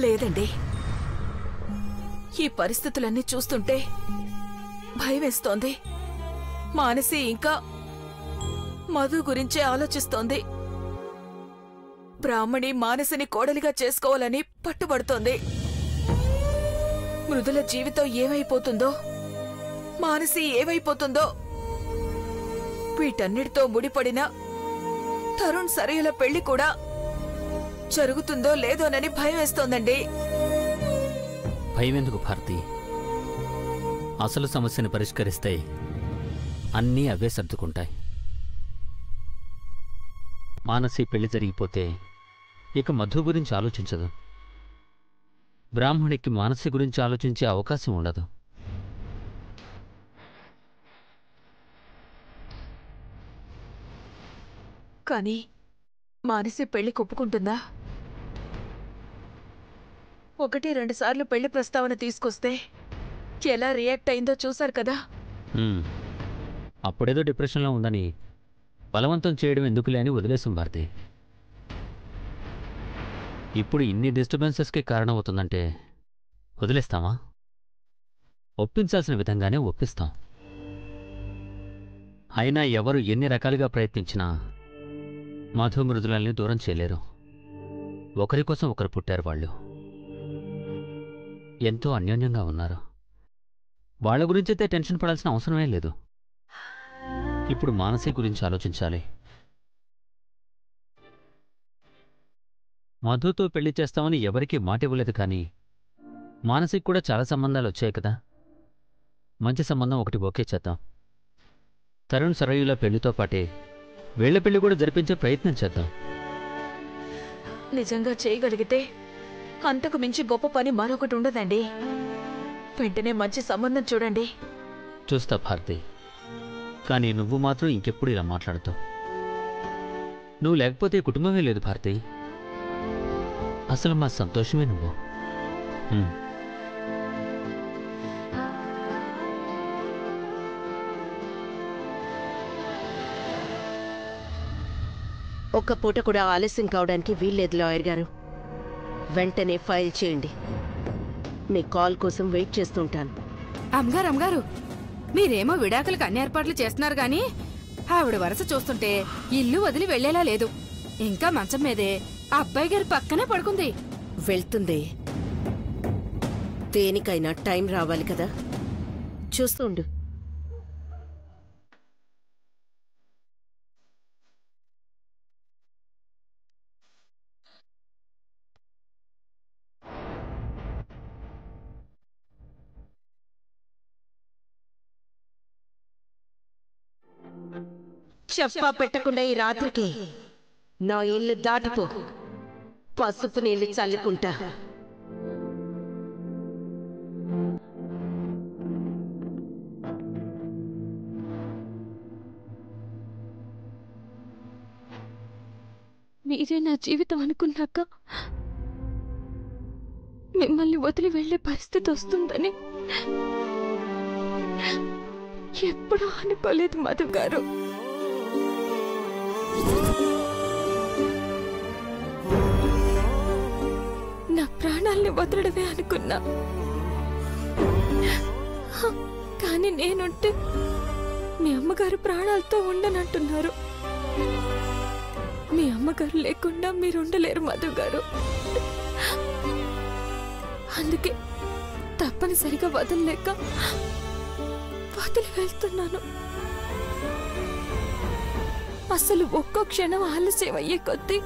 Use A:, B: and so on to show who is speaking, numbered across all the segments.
A: లేదండి, ఈ పరిస్థితులన్నీ చూస్తుంటే భయమేస్తోంది. మానసి ఇంకా మధు గురించే ఆలోచిస్తోంది. బ్రాహ్మణి మానసిని కోడలిగా చేసుకోవాలని పట్టుబడుతోంది. మృదుల జీవితం ఏమైపోతుందో, మానసి ఏమైపోతుందో, వీటన్నిటితో ముడిపడిన తరుణ్ సరయుల పెళ్లి కూడా జరుగుతుందో లేదోనని భయం వేస్తోందండి.
B: భయమెందుకు భారతి? అసలు సమస్యను పరిష్కరిస్తే అన్నీ అవే సర్దుకుంటాయి. మానసి పెళ్లి జరిగిపోతే ఇక మధు గురించి ఆలోచించదు. బ్రాహ్మణికి మానసి గురించి ఆలోచించే అవకాశం ఉండదు.
A: కానీ మానసి పెళ్లి ఒప్పుకుంటుందా? 1-2 సార్లు పెళ్లి ప్రస్తావన తీసుకొస్తే ఎలా రియాక్ట్ అయిందో చూశారు కదా.
B: అప్పుడేదో డిప్రెషన్లో ఉందని బలవంతం చేయడం ఎందుకులే అని వదిలేసాం భారతి. ఇప్పుడు ఇన్ని డిస్టర్బెన్సెస్కి కారణమవుతుందంటే వదిలేస్తామా? ఒప్పించాల్సిన విధంగానే ఒప్పిస్తాం. అయినా ఎవరు ఎన్ని రకాలుగా ప్రయత్నించినా మధు మృదులని దూరం చేయలేరు. ఒకరి కోసం ఒకరు పుట్టారు. వాళ్ళు ఎంతో అన్యోన్యంగా ఉన్నారు. వాళ్ళ గురించైతే టెన్షన్ పడాల్సిన అవసరమే లేదు. ఇప్పుడు మానసి గురించి ఆలోచించాలి. మధుతో పెళ్లి చేస్తామని ఎవరికీ మాట ఇవ్వలేదు. కానీ మానసికి కూడా చాలా సంబంధాలు వచ్చాయి కదా. మంచి సంబంధం ఒకటి ఓకే చేద్దాం. తరుణ్ సరయుల పెళ్లితో పాటే వీళ్ల పెళ్లి కూడా జరిపించే ప్రయత్నం చేద్దాం.
A: నిజంగా చేయగలిగితే అంతకు మించి గొప్ప పని మరొకటి ఉండదండి. వెంటనే మంచి సంబంధం చూడండి.
B: చూస్తా భారతి, కానీ నువ్వు మాత్రం ఇంకెప్పుడు ఇలా మాట్లాడుతావు. నువ్వు లేకపోతే కుటుంబమే లేదు భారతి. అసలు మా సంతోషమే నువ్వు.
C: ఒక్క పూట కూడా ఆలస్యం కావడానికి వీల్లేదు లాయర్ గారు. వెంటనే ఫైల్ చేయండి. మీ కాల్ కోసం వెయిట్ చేస్తుంటాను.
D: అమ్మగారు, మీరేమో విడాకులకు అన్ని ఏర్పాట్లు చేస్తున్నారు గాని ఆవిడ వరస చూస్తుంటే ఇల్లు వదిలి వెళ్లేలా లేదు. ఇంకా మంచం మీదే అబ్బాయి గారి పక్కనే పడుకుంది.
C: వెళ్తుంది. దేనికైనా టైం రావాలి కదా. చూస్తుండు. చెప్పా పెట్టకుండా ఈ రాత్రికి నా ఇల్లు దాటిపో. పసుపు నీళ్ళు చల్లుకుంటా.
E: మీరే నా జీవితం అనుకున్నాక మిమ్మల్ని వదిలి వెళ్లే పరిస్థితి వస్తుందని ఎప్పుడూ అనుకోలేదు మధు గారు. నా ప్రాణాల్ని వదలడమే అనుకున్నా. కానీ నేనుంటే మీ అమ్మగారు ప్రాణాలతో ఉండనంటున్నారు. మీ అమ్మగారు లేకుండా మీరు ఉండలేరు మధు గారు. అందుకే తప్పనిసరిగా వదలలేక వదిలి వెళ్తున్నాను. అసలు ఒక్కో క్షణం ఆలస్యం అయ్యే కొద్దీ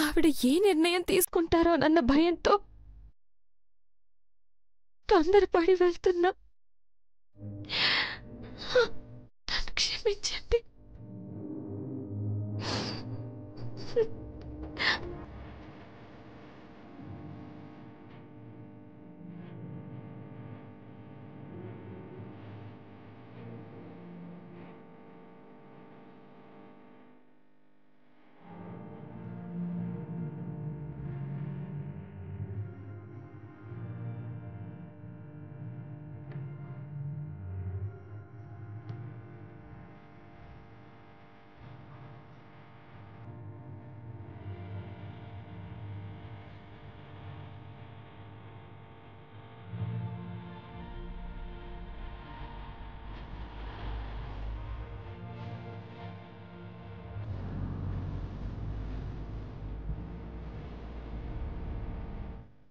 E: ఆవిడ ఏ నిర్ణయం తీసుకుంటారోనన్న భయంతో తొందరపడి వెళ్తున్నా. నన్ను క్షమించండి.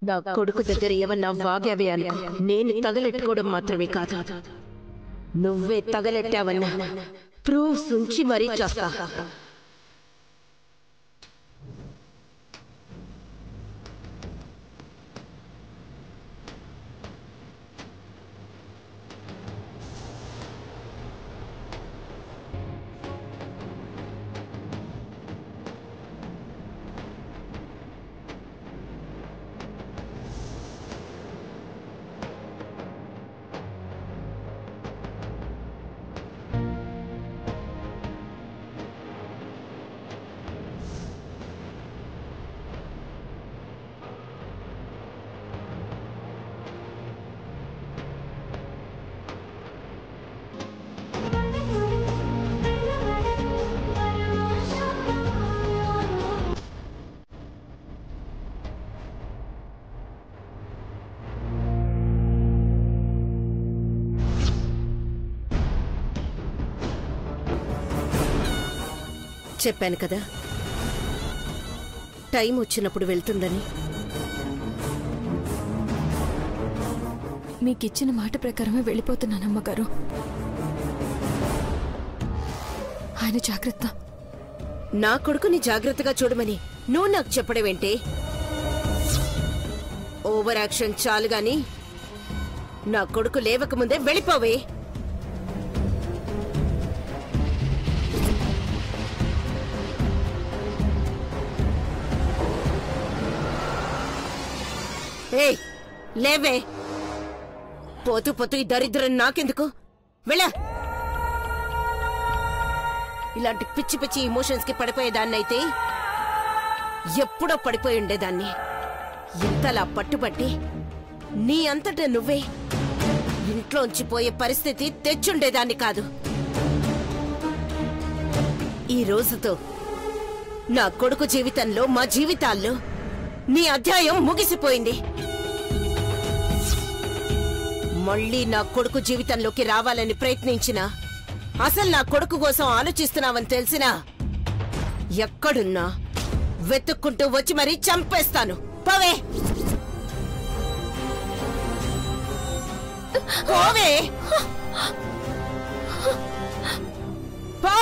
C: నా కొడుకు దగ్గర ఏమన్నా వాగావే అనుకో, నేను తగలెట్టుకోవడం మాత్రమే కాదు, నువ్వే తగలెట్టావన్నా ప్రూఫ్స్ ఉంచి మరీ చేస్తా. చెప్పాను కదా, టైం వచ్చినప్పుడు వెళ్తుందని.
E: మీకిచ్చిన మాట ప్రకారమే వెళ్ళిపోతున్నానమ్మగారు. ఆయన జాగ్రత్త.
C: నా కొడుకుని జాగ్రత్తగా చూడమని నువ్వు నాకు చెప్పడమేంటే? ఓవర్ యాక్షన్ చాలు గాని నా కొడుకు లేవకముందే వెళ్ళిపోవే. ఏయ్ లేవే, పోతూ పోతూ ఈ దరిద్రం నాకెందుకు? వెళ్ళ. ఇలాంటి పిచ్చి పిచ్చి ఇమోషన్స్ కి పడిపోయేదాన్నైతే ఎప్పుడో పడిపోయి ఉండేదాన్ని. ఇంతలా పట్టుబట్టి నీ అంతటా నువ్వే ఇంట్లోంచి పోయే పరిస్థితి తెచ్చుండేదాన్ని కాదు. ఈ రోజుతో నా కొడుకు జీవితంలో, మా జీవితాల్లో నీ అధ్యాయం ముగిసిపోయింది. మళ్ళీ నా కొడుకు జీవితంలోకి రావాలని ప్రయత్నించినా, అసలు నా కొడుకు కోసం ఆలోచిస్తున్నావని తెలిసినా, ఎక్కడున్నా వెతుక్కుంటూ వచ్చి మరీ చంపేస్తాను. పోవే పోవే పో.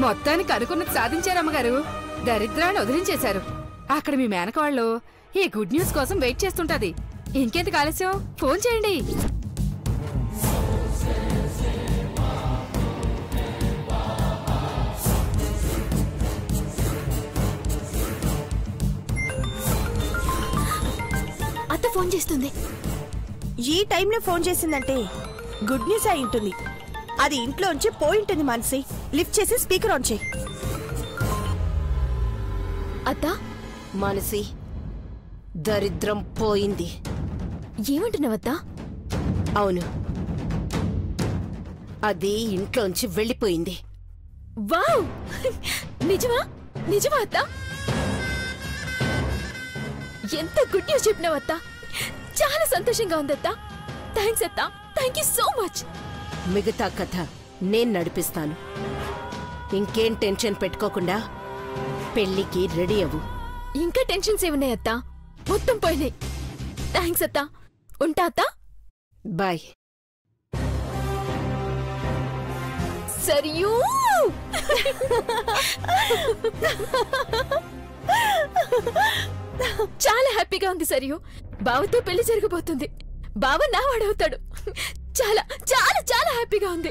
D: మొత్తానికి అనుకున్నది సాధించారమ్మగారు. దరిద్రాన్ని వదిలించేశారు. అక్కడ మీ మేనకవాళ్ళు ఈ గుడ్ న్యూస్ కోసం వెయిట్ చేస్తుంటది. ఇంకెందుకు ఆలస్యం, ఫోన్ చేయండి.
E: అత్త ఫోన్ చేస్తుంది.
F: ఈ టైంలో ఫోన్ చేసిందంటే గుడ్ న్యూస్ అయి ఉంటుంది. అది ఇంట్లోంచి పోయి ఉంటుంది. మానసి, లిఫ్ట్ చేసి స్పీకర్ ఆన్ చేయి.
E: అత్తా.
C: మానసి, దరిద్రం పోయింది.
E: ఏమంటున్నావత్తా?
C: అవును, అది ఇంట్లోంచి వెళ్ళిపోయింది.
E: వావ్, నిజమా? నిజమా అత్తా? ఎంత గుడ్ న్యూస్ చెప్పినావత్తా. చాలా సంతోషంగా ఉందత్తా. థ్యాంక్స్ అత్తా. Thank you so much.
C: మిగతా కథ నేను నడిపిస్తాను. ఇంకేం టెన్షన్ పెట్టుకోకుండా పెళ్లికి రెడీ అవ్వు.
E: ఇంకా టెన్షన్స్ ఏమున్నాయత్తా? మొత్తం పోయినాయి. థ్యాంక్స్ అత్తా. ఉంటా అత్తా.
C: బాయ్.
E: సరియూ. చాలా హ్యాపీగా ఉంది సరియు. బావతో పెళ్లి జరగబోతుంది. బావ నా వాడవుతాడు. చాలా చాలా చాలా హ్యాపీగా ఉంది.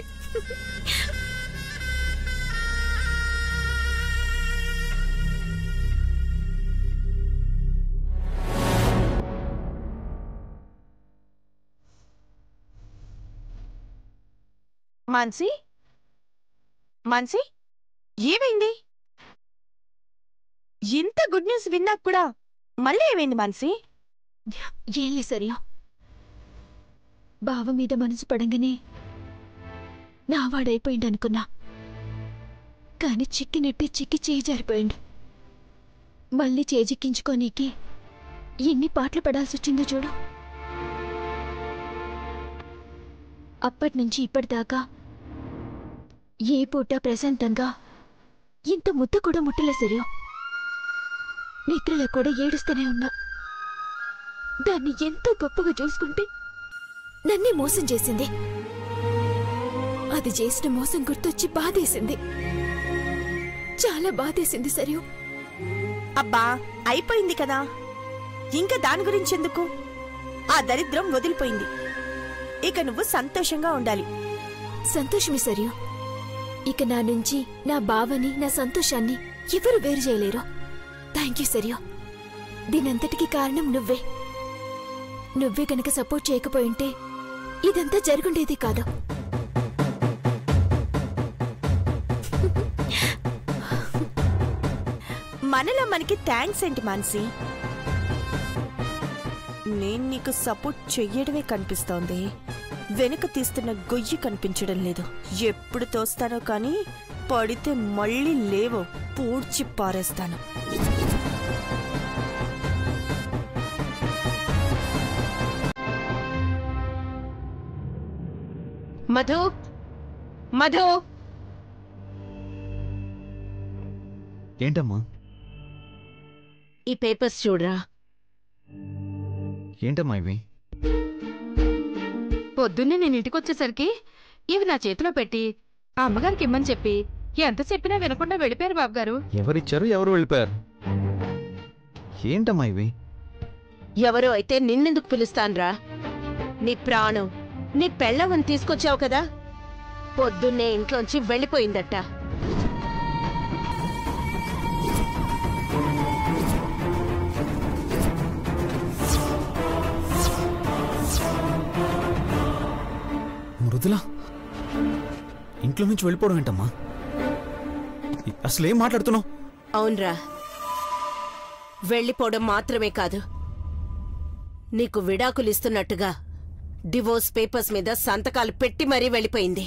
F: మాన్సి, మాన్సి, ఏమైంది? ఇంత గుడ్ న్యూస్ విన్నాక కూడా మళ్ళీ ఏమైంది మాన్సి?
E: ఏం లేదు సరియు. బావ మీద మనసు పడంగానే నా వాడైపోయింది అనుకున్నా. కాని చిక్కినట్టే చిక్కి చేయి జారిపోయిండు. మళ్ళీ చేజిక్కించుకోనీకి ఎన్ని పాటలు పడాల్సొచ్చిందో చూడు. అప్పటినుంచి ఇప్పటిదాకా ఏ పూట ప్రశాంతంగా ఇంత ముద్ద కూడా ముట్టలే సరియో. నిద్రలో కూడా ఏడుస్తూనే ఉన్నా. దాన్ని ఎంతో గొప్పగా చూసుకుంటే నన్నే మోసం చేసింది. అది చేసిన మోసం గుర్తొచ్చి బాధేసింది, చాలా బాధేసింది సరియో.
F: అబ్బా అయిపోయింది కదా, ఇంకా దాని గురించి ఎందుకు? ఆ దరిద్రం వదిలిపోయింది. ఇక నువ్వు సంతోషంగా ఉండాలి.
E: సంతోషమే సరియో. ఇక నా నుంచి నా భావని, నా సంతోషాన్ని ఎవరు వేరు చేయలేరు. థ్యాంక్ యూ సరియో. దీనంతటికీ కారణం నువ్వే. నువ్వే గనక సపోర్ట్ చేయకపోయింటే ఇదంతా జరుగుండేది కాదు.
F: మనలో మనకి థ్యాంక్స్ ఏంటి మాన్సి? నేను నీకు సపోర్ట్ చెయ్యడమే కనిపిస్తోంది, వెనుక తీస్తున్న గొయ్యి కనిపించడం లేదు. ఎప్పుడు తోస్తానో కానీ పడితే మళ్ళీ లేవో, పూడ్చి పారేస్తాను.
C: మధు, మధు,
G: ఏంటమ్మా?
C: ఈ పేపర్స్ చూడరా.
G: ఏంటమ్మా ఇవి?
D: పొద్దున్నే నేను ఇంటికొచ్చేసరికి ఇవి నా చేతిలో పెట్టి ఆ అమ్మగారికి ఇమ్మని చెప్పి ఎంత చెప్పినా వినకుండా వెళ్ళిపోయారు బాబుగారు.
G: ఎవరిచ్చారు, ఎవరు వెళ్ళిపోయారు? ఏంటమ్మా ఇవి?
C: ఎవరో అయితే నిన్నెందుకు పిలుస్తాన్రా? నీ ప్రాణం, నీ పెళ్ళవని తీసుకొచ్చావు కదా, పొద్దున్నే ఇంట్లోంచి వెళ్ళిపోయిందట.
G: మృదుల ఇంట్లో నుంచి వెళ్ళిపోవడం ఏంటమ్మా? అసలు ఏం మాట్లాడుతున్నావు?
C: అవునరా, వెళ్ళిపోవడం మాత్రమే కాదు, నీకు విడాకులిస్తున్నట్టుగా డివోర్స్ పేపర్స్ మీద సంతకాలు పెట్టి మరీ వెళ్ళిపోయింది.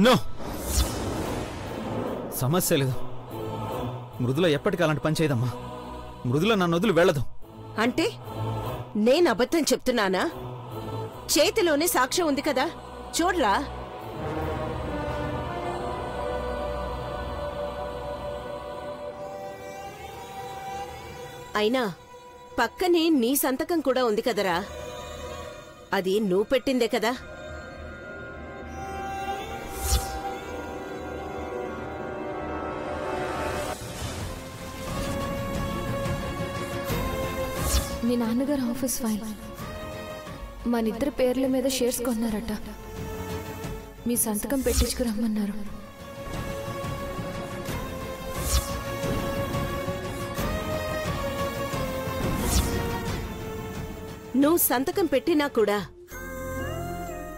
G: నో, సమస్య లేదు. మృదుల ఎప్పటికీ అలాంటి పని చేయదమ్మా. మృదుల నన్ను వదిలి వెళ్ళదు.
C: అంటే నేను అబద్ధం చెప్తున్నానా? చేతిలోనే సాక్ష్యం ఉంది కదా, చూడరా. అయినా పక్కనే నీ సంతకం కూడా ఉంది కదరా, అది నువ్వు పెట్టిందే కదా.
E: మీ నాన్నగారు ఆఫీస్ ఫైల్ మనిద్దరి పేర్ల మీద షేర్స్ కొన్నారట. మీ సంతకం పెట్టించుకురమ్మన్నారు.
C: నువ్వు సంతకం పెట్టినా కూడా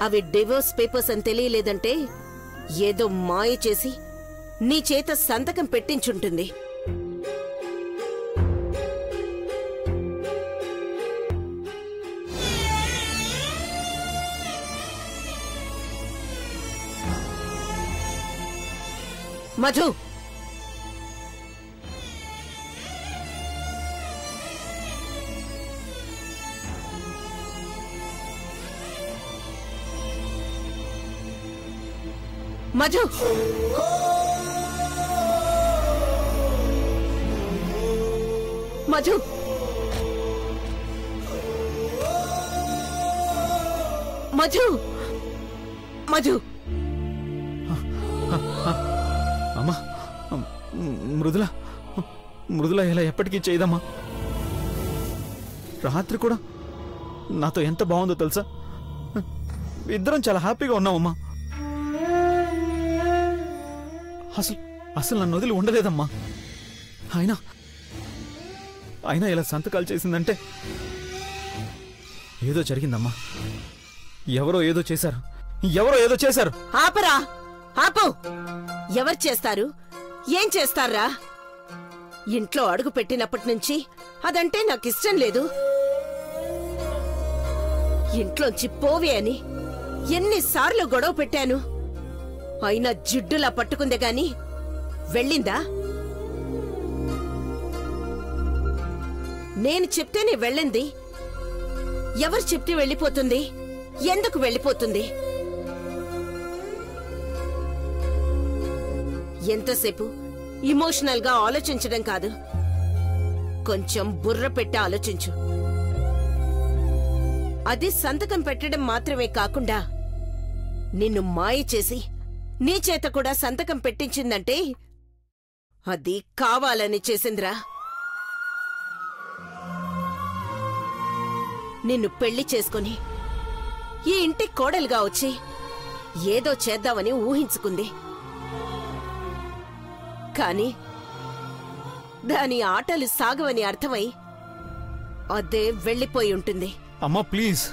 C: అవి డివోర్స్ పేపర్స్ అని తెలియలేదంటే ఏదో మాయ చేసి నీ చేత సంతకం పెట్టించుంటుంది. మధు, మధు, మధు, మధు, మధు.
G: అమ్మా, మృదుల మృదుల ఇలా ఎప్పటికీ చేయదమ్మా. రాత్రి కూడా నాతో ఎంత బాగుందో తెలుసా? ఇద్దరం చాలా హ్యాపీగా ఉన్నామమ్మా. అసలు అసలు నన్ను వదిలి ఉండలేదమ్మా. అయినా ఇలా సంతకాలు చేసిందంటే ఏదో జరిగిందమ్మా. ఎవరో ఏదో చేశారు.
C: ఆపరా, ఆపు. ఎవరు చేస్తారు, ఏం చేస్తారా? ఇంట్లో అడుగు పెట్టినప్పటి నుంచి అదంటే నాకిష్టం లేదు. ఇంట్లోంచి పోవే అని ఎన్నిసార్లు గొడవ పెట్టాను. అయినా జిడ్డులా పట్టుకుందే గాని వెళ్ళిందా? నేను చెప్తేనే వెళ్ళింది. ఎవరు చెప్తే వెళ్ళిపోతుంది? ఎందుకు వెళ్ళిపోతుంది? ఎంతసేపు ఇమోషనల్ గా ఆలోచించడం కాదు, కొంచెం బుర్ర పెట్టి ఆలోచించు. అది సంతకం పెట్టడం మాత్రమే కాకుండా నిన్ను మాయ చేసి నీ చేత కూడా సంతకం పెట్టించిందంటే అది కావాలని చేసిందిరా. నిన్ను పెళ్లి చేసుకుని ఈ ఇంటి కోడలుగా వచ్చి ఏదో చేద్దామని ఊహించుకుంది. కాని దాని ఆటలు సాగవని అర్థమై అదే వెళ్ళిపోయి ఉంటుంది.
G: అమ్మా ప్లీజ్,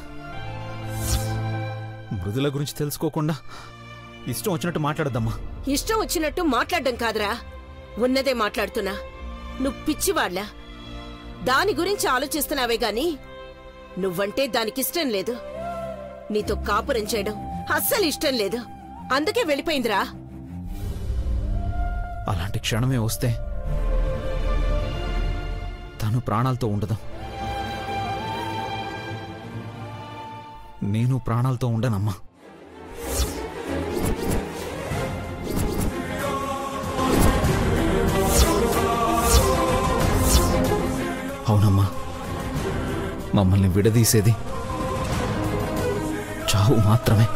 G: మృదుల గురించి తెలుసుకోకుండా ఇష్టం వచ్చినట్టు మాట్లాడద్దమ్మా.
C: ఇష్టం వచ్చినట్టు మాట్లాడడం కాదురా, ఉన్నదే మాట్లాడుతున్నా. నువ్వు పిచ్చివాళ్లా దాని గురించి ఆలోచిస్తున్నావే గాని నువ్వంటే దానికిష్టం లేదు. నీతో కాపురం చేయడం అస్సలు ఇష్టం లేదు. అందుకే వెళ్ళిపోయిందిరా.
G: అలాంటి క్షణమే వస్తే తను ప్రాణాలతో ఉండదు, నేను ప్రాణాలతో ఉండనమ్మా. అవునమ్మా, మమ్మల్ని విడదీసేది చావు మాత్రమే.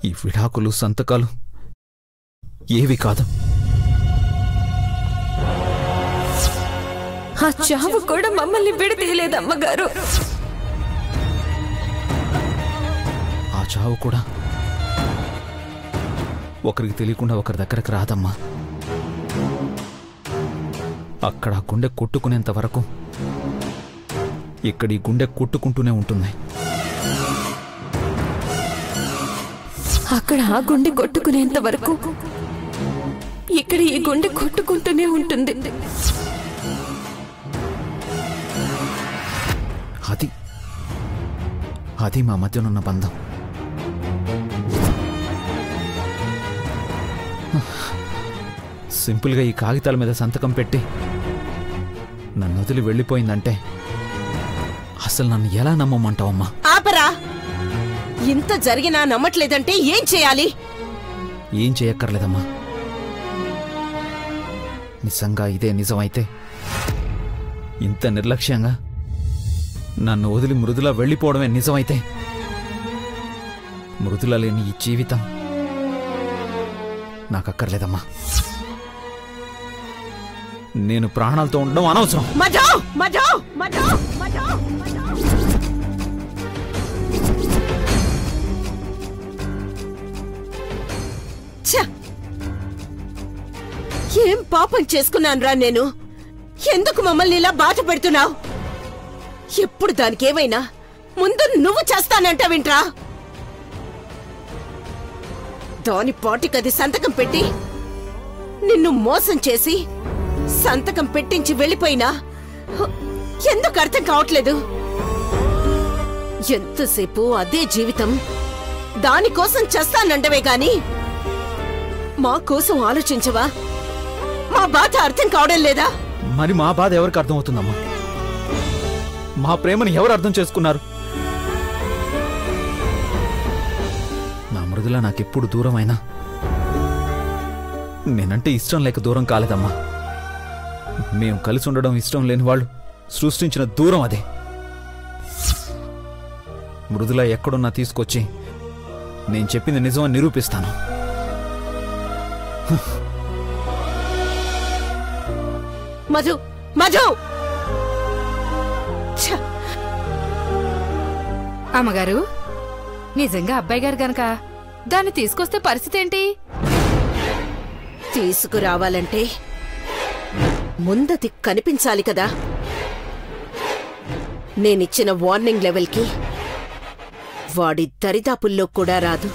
G: ఈ విడాకులు సంతకాలు ఏవి కాదు.
E: ఆ చావు కూడా మమ్మల్ని విడదీయలేదమ్మగారు.
G: ఆ చావు కూడా ఒకరికి తెలియకుండా ఒకరి దగ్గరకు రాదమ్మా. అక్కడ ఆ గుండె కొట్టుకునేంత వరకు ఇక్కడ ఈ గుండె కొట్టుకుంటూనే ఉంటుంది.
E: అక్కడ ఆ గుండె కొట్టుకునేంత వరకు ఇక్కడ ఈ గుండె కొట్టుకుంటూనే ఉంటుంది.
G: అది మా మధ్యనున్న బంధం. సింపుల్గా ఈ కాగితాల మీద సంతకం పెట్టి నన్ను వదిలి వెళ్ళిపోయిందంటే అసలు నన్ను ఎలా నమ్మమంటావమ్మా?
C: ఆపరా! ఇంత జరిగినా నమ్మట్లేదంటే ఏం చేయాలి?
G: ఏం చేయక్కర్లేదమ్మా. నిజంగా ఇదే నిజమైతే ఇంత నిర్లక్ష్యంగా నన్ను వదిలి మృదుల వెళ్ళిపోవడమే నిజమైతే మృదుల లేని ఈ జీవితం నాకక్కర్లేదమ్మా. నేను ప్రాణాలతో ఉండడం అనవసరం.
C: మధు! మధు! మధు! మధు! ఏం పాపం చేసుకున్నానురా నేను? ఎందుకు మమ్మల్ని ఇలా బాధ పెడుతున్నావు? ఎప్పుడు దానికేమైనా ముందు నువ్వు చేస్తానంటావింట్రా? దాని పాటికది సంతకం పెట్టి నిన్ను మోసం చేసి సంతకం పెట్టించి వెళ్ళిపోయినా ఎందుకు అర్థం కావట్లేదు? ఎంతసేపు అదే జీవితం, దానికోసం చేస్తానండవే గాని మా కోసం ఆలోచించవా? మా బాధ అర్థం కావడం లేదా?
G: మరి మా బాధ ఎవరికి అర్థమవుతుందమ్మా? మా ప్రేమని ఎవరు అర్థం చేసుకున్నారు? నా మృదుల నాకెప్పుడు దూరమైనా నేనంటే ఇష్టం లేక దూరం కాలేదమ్మా. మేం కలిసి ఉండడం ఇష్టం లేని వాళ్ళు సృష్టించిన దూరం అదే. మృదుల ఎక్కడున్నా తీసుకొచ్చి నేను చెప్పింది నిజమని నిరూపిస్తాను.
C: మధు! మధు!
D: అమ్మగారు, నిజంగా అబ్బాయి గారు గనక దాన్ని తీసుకొస్తే పరిస్థితి ఏంటి?
C: తీసుకురావాలంటే ముందది కనిపించాలి కదా. నేనిచ్చిన వార్నింగ్ లెవెల్కి వాడి దరిదాపుల్లో కూడా రాదు.